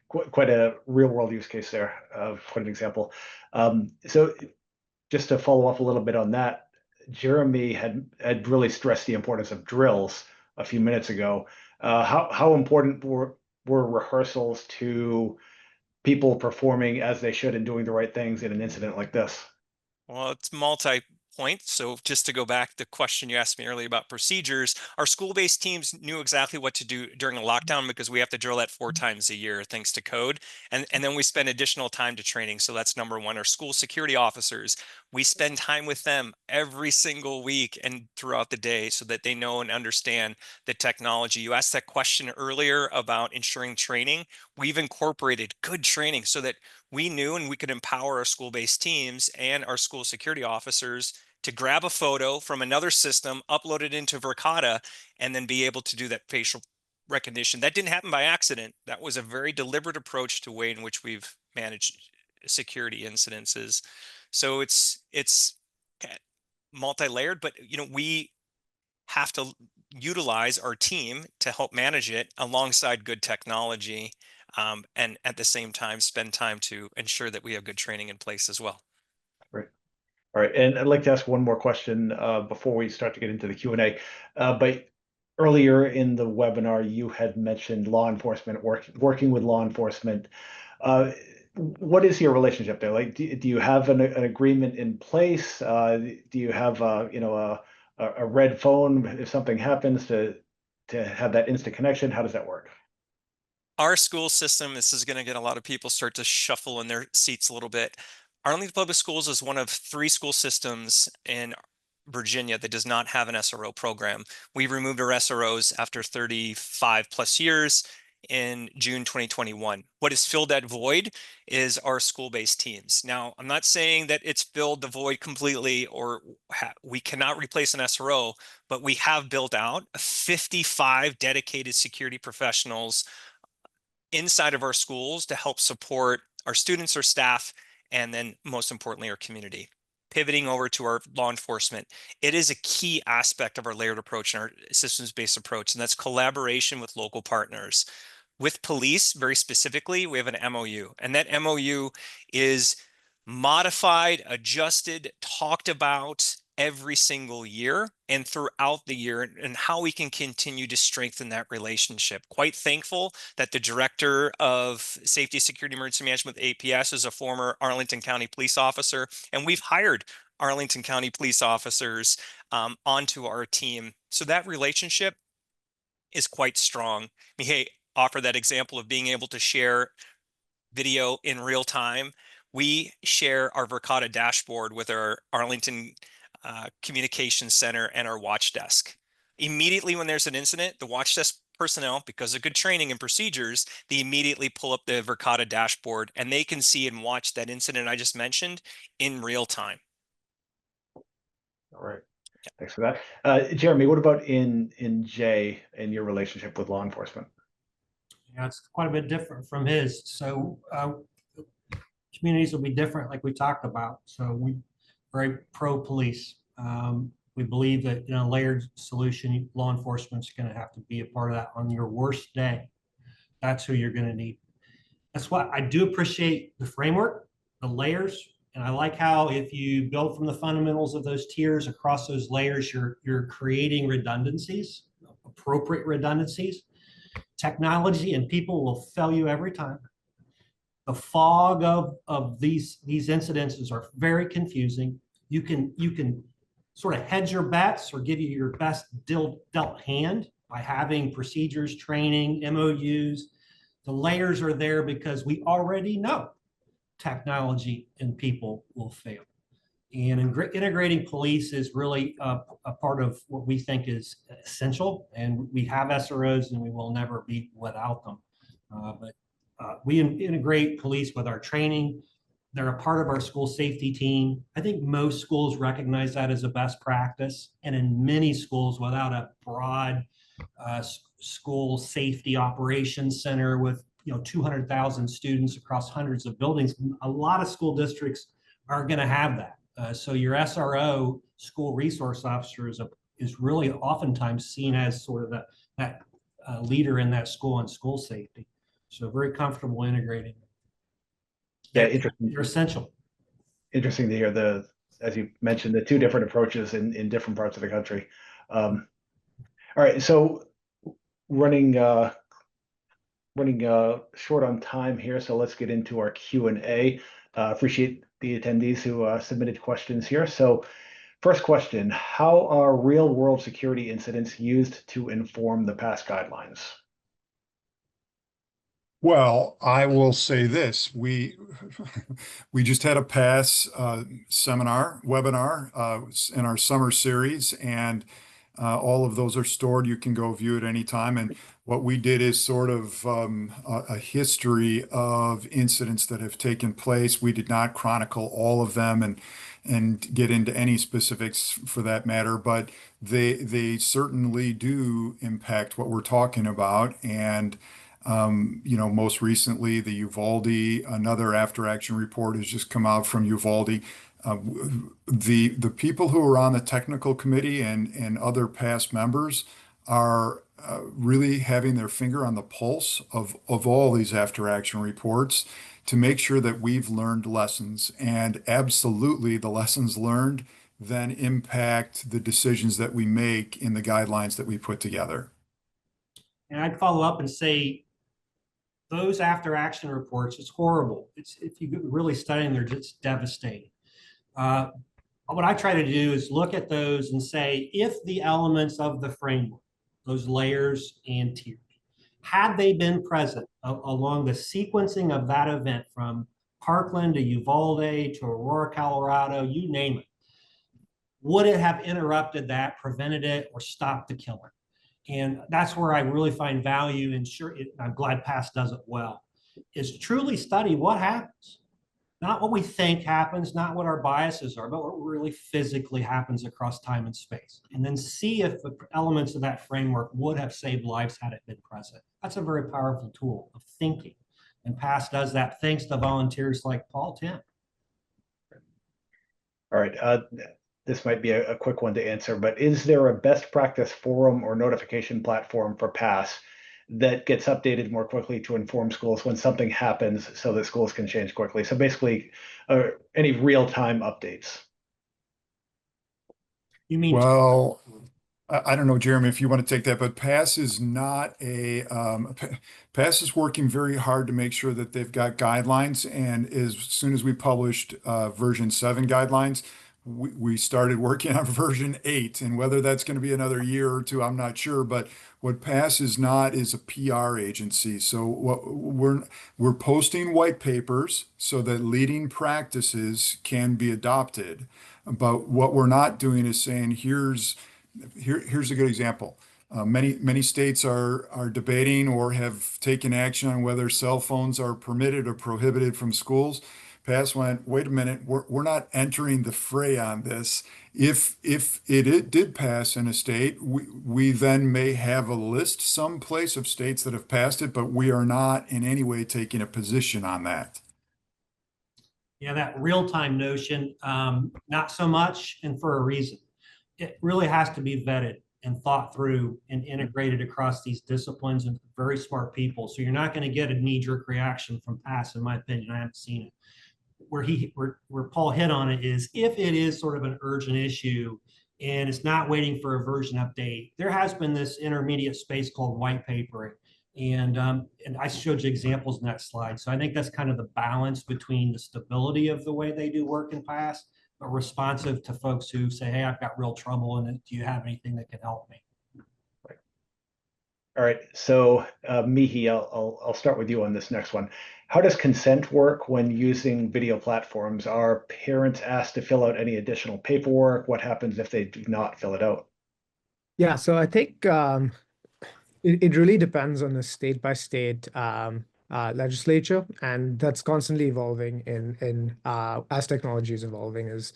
quite a real world use case there. Quite an example. So just to follow up a little bit on that, Jeremy had really stressed the importance of drills a few minutes ago. How important were rehearsals to people performing as they should and doing the right things in an incident like this? Well, it's multi-point. So just to go back, the question you asked me earlier about procedures, our school-based teams knew exactly what to do during a lockdown because we have to drill that 4 times a year thanks to code. And then we spend additional time to training. So that's number one. Our school security officers, we spend time with them every single week and throughout the day so that they know and understand the technology. You asked that question earlier about ensuring training. We've incorporated good training so that we knew and we could empower our school-based teams and our school security officers to grab a photo from another system, upload it into Verkada, and then be able to do that facial recognition. That didn't happen by accident. That was a very deliberate approach to the way in which we've managed security incidences. So it's multi-layered, but we have to utilize our team to help manage it alongside good technology, and at the same time spend time to ensure that we have good training in place as well. Right. All right, and I'd like to ask one more question before we start to get into the Q&A. But earlier in the webinar, you had mentioned law enforcement, working with law enforcement. What is your relationship there? Like, do you have an agreement in place? Do you have a red phone if something happens to have that instant connection? How does that work? Our school system, this is going to get a lot of people start to shuffle in their seats a little bit. Arlington Public Schools is one of 3 school systems in Virginia that does not have an SRO program. We removed our SROs after 35 plus years in June 2021. What has filled that void is our school-based teams. Now, I'm not saying that it's filled the void completely or we cannot replace an SRO, but we have built out 55 dedicated security professionals inside of our schools to help support our students, our staff, and then most importantly, our community. Pivoting over to our law enforcement, it is a key aspect of our layered approach and our systems-based approach, and that's collaboration with local partners. With police, very specifically, we have an MOU, and that MOU is modified, adjusted, talked about every single year and throughout the year, and how we can continue to strengthen that relationship. Quite thankful that the director of safety, security, emergency management with APS is a former Arlington County police officer, and we've hired Arlington County police officers onto our team. So that relationship is quite strong. Hey, offer that example of being able to share video in real time. We share our Verkada dashboard with our Arlington Communications Center and our watch desk. Immediately when there's an incident, the watch desk personnel, because of good training and procedures, they immediately pull up the Verkada dashboard and they can see and watch that incident I just mentioned in real time. All right. Thanks for that. Jeremy, what about in Jay and your relationship with law enforcement? Yeah, it's quite a bit different from his. So communities will be different, like we talked about. So we very pro-police. We believe that in a layered solution, law enforcement is going to have to be a part of that on your worst day. That's who you're going to need. That's why I do appreciate the framework, the layers, and I like how if you build from the fundamentals of those tiers across those layers, you're creating redundancies, appropriate redundancies. Technology and people will fail you every time. The fog of these incidences are very confusing. You can sort of hedge your bets or give you your best dealt hand by having procedures, training, MOUs. The layers are there because we already know technology and people will fail. And integrating police is really a part of what we think is essential. And we have SROs and we will never be without them. But we integrate police with our training. They're a part of our school safety team. I think most schools recognize that as a best practice. And in many schools, without a broad school safety operations center with 200,000 students across hundreds of buildings, a lot of school districts are going to have that. So your SRO, school resource officer, is really oftentimes seen as sort of that leader in that school and school safety. So very comfortable integrating. Yeah, interesting. They're essential. Interesting to hear as you mentioned, the two different approaches in different parts of the country. All right, so running short on time here, so let's get into our Q&A. Appreciate the attendees who submitted questions here. So first question, how are real-world security incidents used to inform the PASS guidelines? Well, I will say this. We just had a PASS webinar in our summer series, and all of those are stored. You can go view it anytime. And what we did is sort of a history of incidents that have taken place. We did not chronicle all of them and get into any specifics for that matter, but they certainly do impact what we're talking about. And most recently, the Uvalde, another after-action report has just come out from Uvalde. The people who are on the technical committee and other past members are really having their finger on the pulse of all these after-action reports to make sure that we've learned lessons. And absolutely, the lessons learned then impact the decisions that we make in the guidelines that we put together. And I'd follow up and say, those after action reports, it's horrible. If you really study them, they're just devastating. What I try to do is look at those and say, if the elements of the framework, those layers and tiers, had they been present along the sequencing of that event from Parkland to Uvalde to Aurora, Colorado, you name it, would it have interrupted that, prevented it, or stopped the killing? And that's where I really find value in I'm glad PASS does it well, is truly study what happens. Not what we think happens, not what our biases are, but what really physically happens across time and space. And then see if the elements of that framework would have saved lives had it been present. That's a very powerful tool of thinking. And PASS does that thanks to volunteers like Paul Tim. All right. This might be a quick one to answer, but is there a best practice forum or notification platform for PASS that gets updated more quickly to inform schools when something happens so that schools can change quickly? So basically, any real-time updates. You mean? Well, I don't know, Jeremy, if you want to take that, but PASS is not PASS is working very hard to make sure that they've got guidelines. And as soon as we published version 7 guidelines, we started working on version 8, and whether that's going to be another year or two, I'm not sure. But what PASS is not is a PR agency. So what we're posting white papers so that leading practices can be adopted. But what we're not doing is saying, here's a good example. Many states are debating or have taken action on whether cell phones are permitted or prohibited from schools. PASS went, wait a minute, we're not entering the fray on this. If it did pass in a state, we then may have a list someplace of states that have passed it, but we are not in any way taking a position on that. Yeah, that real-time notion, not so much, and for a reason. It really has to be vetted and thought through and integrated across these disciplines and very smart people. So you're not going to get a knee-jerk reaction from PASS, in my opinion. I haven't seen it. Where Paul hit on it is if it is sort of an urgent issue and it's not waiting for a version update, there has been this intermediate space called white papering. And I showed you examples in that slide. So I think that's kind of the balance between the stability of the way they do work in PASS, but responsive to folks who say, hey, I've got real trouble, and do you have anything that can help me? All right, so Mihi, I'll start with you on this next one. How does consent work when using video platforms? Are parents asked to fill out any additional paperwork? What happens if they do not fill it out? Yeah, so I think it really depends on the state by state legislature, and that's constantly evolving in as technology is evolving, as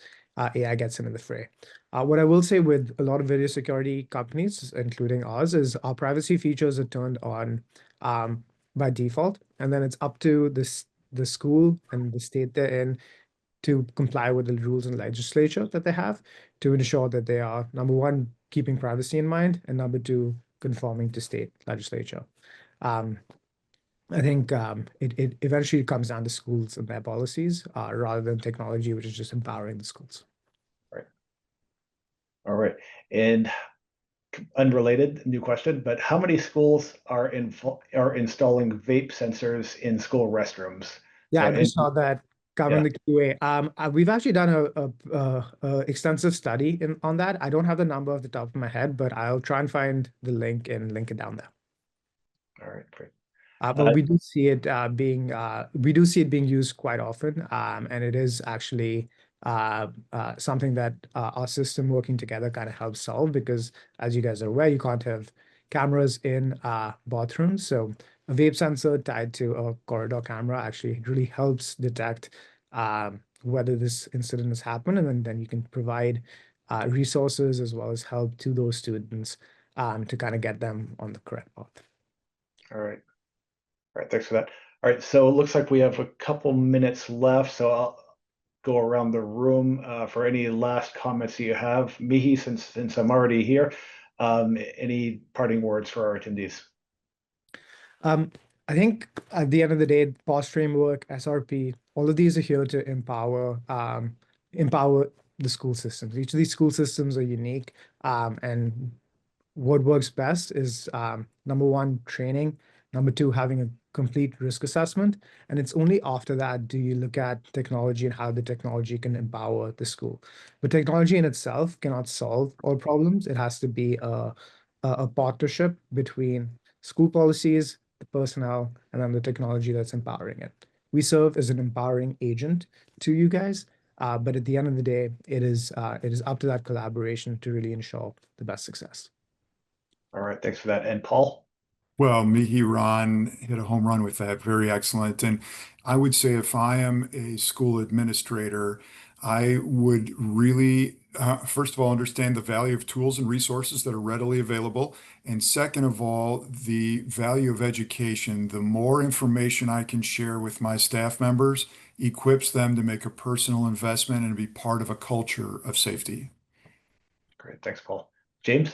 AI gets into the fray. What I will say with a lot of video security companies, including ours, is our privacy features are turned on by default, and then it's up to the school and the state they're in to comply with the rules and legislature that they have to ensure that they are, number one, keeping privacy in mind, and number two, conforming to state legislature. Um, I think it eventually comes down to schools and their policies rather than technology, which is just empowering the schools. Right. All right. And unrelated, new question, but how many schools are installing vape sensors in school restrooms? Yeah, So, I just saw that come in yeah, the QA. We've actually done a extensive study on that. I don't have the number off the top of my head, but I'll try and find the link and link it down there. all right, great. But we do see it being used quite often, and it is actually something that our system working together kind of helps solve because, as you guys are aware, you can't have cameras in bathrooms. So a vape sensor tied to a corridor camera actually really helps detect whether this incident has happened, and then you can provide resources as well as help to those students to kind of get them on the correct path. All right. All right, thanks for that. All right, so it looks like we have a couple minutes left, so I'll go around the room for any last comments you have. Mihi, since I'm already here, any parting words for our attendees? I think at the end of the day, POS framework, SRP, all of these are here to empower the school systems. Each of these school systems are unique, and what works best is number one, training, number two, having a complete risk assessment, and it's only after that do you look at technology and how the technology can empower the school. But technology in itself cannot solve all problems. It has to be a partnership between school policies, the personnel, and then the technology that's empowering it. We serve as an empowering agent to you guys, but at the end of the day, it is up to that collaboration to really ensure the best success. All right, thanks for that. And Paul? Well, Mihi Ron hit a home run with that. Very excellent. And I would say if I am a school administrator, I would really, first of all, understand the value of tools and resources that are readily available. And second of all, the value of education. The more information I can share with my staff members equips them to make a personal investment and be part of a culture of safety. Great, thanks, Paul. James?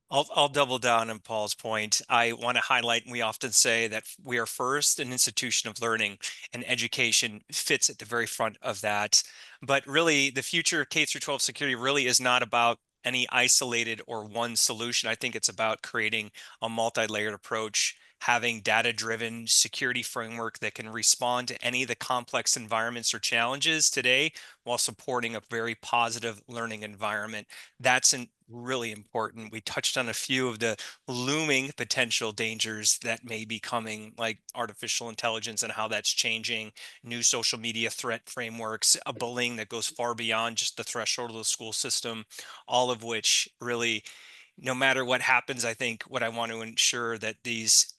I'll double down on Paul's point. I want to highlight, and we often say that we are first an institution of learning, and education fits at the very front of that. But really, the future of K through 12 security really is not about any isolated or one solution. I think it's about creating a multi-layered approach, having data-driven security framework that can respond to any of the complex environments or challenges today while supporting a very positive learning environment. That's really important. We touched on a few of the looming potential dangers that may be coming, like artificial intelligence and how that's changing, new social media threat frameworks, a bullying that goes far beyond just the threshold of the school system, all of which really, no matter what happens, I think what I want to ensure that these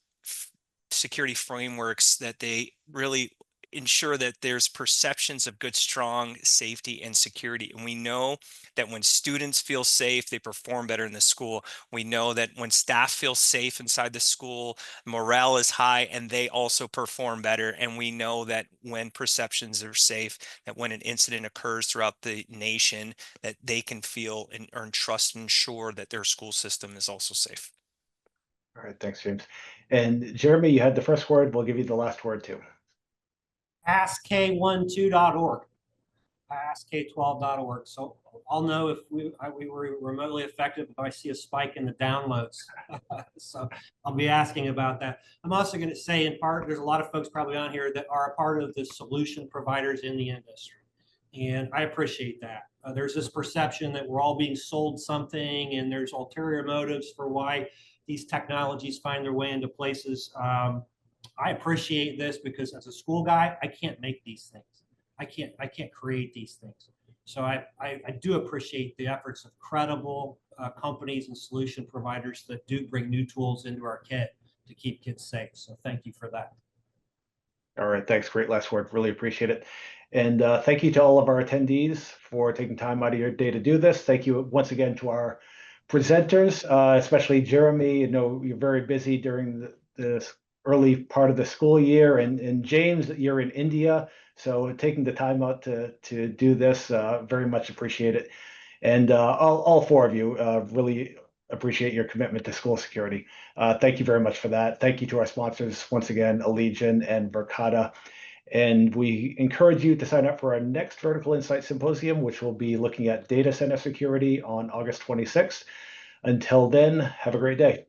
security frameworks, that they really ensure that there's perceptions of good, strong safety and security. And we know that when students feel safe, they perform better in the school. We know that when staff feel safe inside the school, morale is high and they also perform better. And we know that when perceptions are safe, that when an incident occurs throughout the nation, that they can feel and earn trust and ensure that their school system is also safe. All right, thanks, James. And Jeremy, you had the first word. We'll give you the last word too. AskK12.org, AskK12.org. So I'll know if we were remotely affected if I see a spike in the downloads. So I'll be asking about that. I'm also going to say, in part, there's a lot of folks probably on here that are a part of the solution providers in the industry. And I appreciate that. There's this perception that we're all being sold something and there's ulterior motives for why these technologies find their way into places. I appreciate this because as a school guy, I can't make these things. I can't create these things. So I do appreciate the efforts of credible companies and solution providers that do bring new tools into our kit to keep kids safe. So thank you for that. All right, thanks. Great last word. Really appreciate it. And thank you to all of our attendees for taking time out of your day to do this. Thank you once again to our presenters, especially Jeremy. You know, you're very busy during the early part of the school year, and James, you're in India, so taking the time out to do this, very much appreciate it. And all four of you really appreciate your commitment to school security. Thank you very much for that. Thank you to our sponsors once again, Allegiant and Verkada. And we encourage you to sign up for our next Vertical Insight Symposium, which will be looking at data center security on August 26th. Until then, have a great day.